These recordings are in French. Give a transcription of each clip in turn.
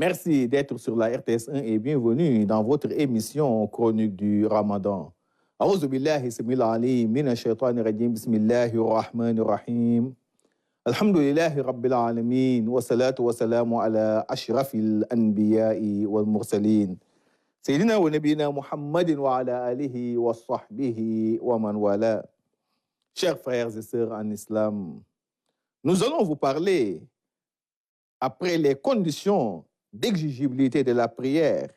Merci d'être sur la RTS1 et bienvenue dans votre émission Chronique du Ramadan. أعوذ بالله السميع العليم من الشيطان الرجيم بسم الله الرحمن الرحيم الحمد لله رب العالمين والصلاة والسلام على أشرف الأنبياء والمرسلين سيدنا ونبينا محمد وعلى آله وصحبه ومن والاه. Chers frères et sœurs en islam, nous allons vous parler, après les conditions d'exigibilité de la prière,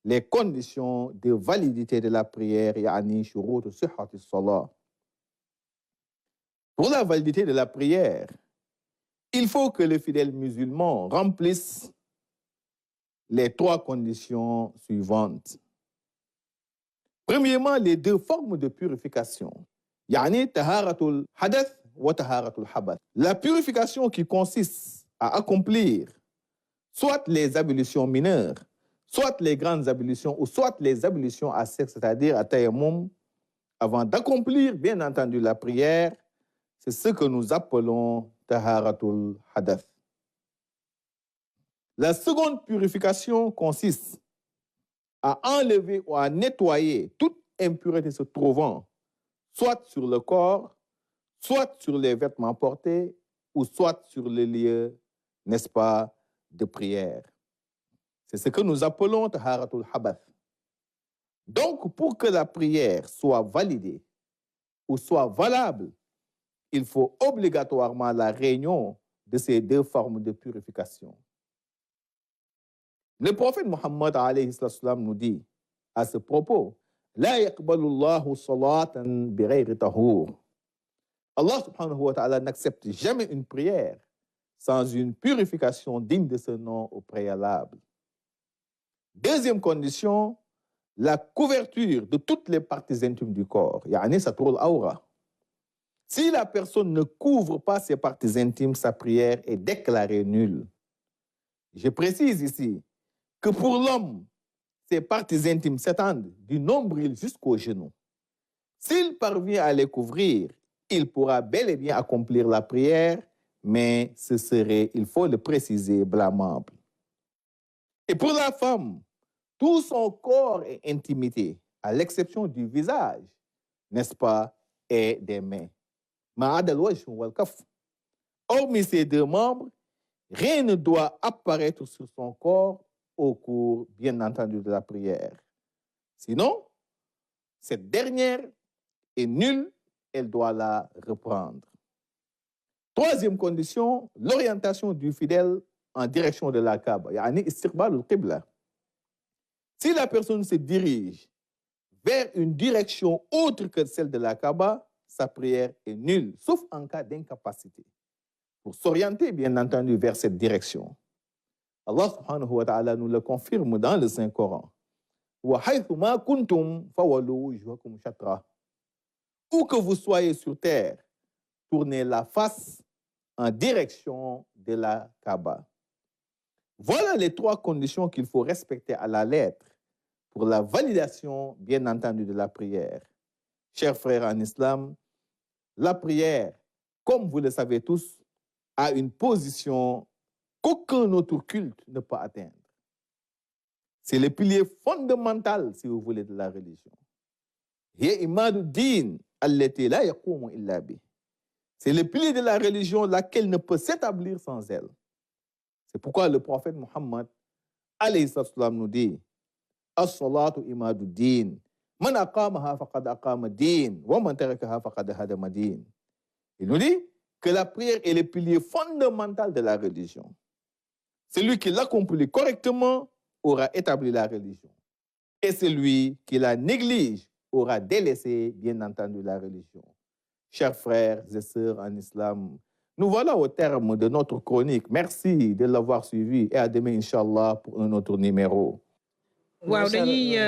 les conditions de validité de la prière, yani shurut sihhat as-salah. Pour la validité de la prière, il faut que le fidèle musulman remplisse les trois conditions suivantes. Premièrement, les deux formes de purification, yani taharatul hadath wa taharatul habath. La purification qui consiste à accomplir soit les ablutions mineures, soit les grandes ablutions, ou soit les ablutions à sec, c'est-à-dire à tayammum, avant d'accomplir, bien entendu, la prière, c'est ce que nous appelons taharatul hadath. La seconde purification consiste à enlever ou à nettoyer toute impureté se trouvant soit sur le corps, soit sur les vêtements portés, ou soit sur les lieux, n'est-ce pas, de prière. C'est ce que nous appelons taharatul habath. Donc, pour que la prière soit validée ou soit valable, il faut obligatoirement la réunion de ces deux formes de purification. Le prophète Mohammed alayhi salam nous dit à ce propos, La yaqbalu Allahu salatan bighayri tahur. Allah subhanahu wa ta'ala n'accepte jamais une prière sans une purification digne de ce nom au préalable. Deuxième condition, la couverture de toutes les parties intimes du corps. Yani satrul awra. Si la personne ne couvre pas ses parties intimes, sa prière est déclarée nulle. Je précise ici que pour l'homme, ses parties intimes s'étendent du nombril jusqu'au genou. S'il parvient à les couvrir, il pourra bel et bien accomplir la prière, mais ce serait, il faut le préciser, blâmable. Et pour la femme, tout son corps est intimité, à l'exception du visage, n'est-ce pas, et des mains. Hormis ces deux membres, rien ne doit apparaître sur son corps au cours, bien entendu, de la prière. Sinon, cette dernière est nulle, elle doit la reprendre. Troisième condition, l'orientation du fidèle en direction de la Kaaba, yani istiqbal al-qibla. Si la personne se dirige vers une direction autre que celle de la Kaaba, sa prière est nulle, sauf en cas d'incapacité. Pour s'orienter, bien entendu, vers cette direction. Allah subhanahu wa ta'ala nous le confirme dans le Saint-Coran. Wa haythu ma kuntum fawallu wujuhakum shatra. Où que vous soyez sur terre, tournez la face en direction de la Kaaba. Voilà les trois conditions qu'il faut respecter à la lettre pour la validation, bien entendu, de la prière. Chers frères en islam, la prière, comme vous le savez tous, a une position qu'aucun autre culte ne peut atteindre. C'est le pilier fondamental, si vous voulez, de la religion. C'est le pilier de la religion laquelle ne peut s'établir sans elle. C'est pourquoi le prophète Muhammad alayhi salam nous dit As-salatu imadu din. Man aqamaha faqad aqama din. Wa man tarakaha faqad hadama din. Il nous dit que la prière est le pilier fondamental de la religion. Celui qui l'accomplit correctement aura établi la religion. Et celui qui la néglige aura délaissé, bien entendu, la religion. Chers frères et sœurs en islam, nous voilà au terme de notre chronique. Merci de l'avoir suivi et à demain, Inch'Allah, pour un autre numéro. Waaw dañuy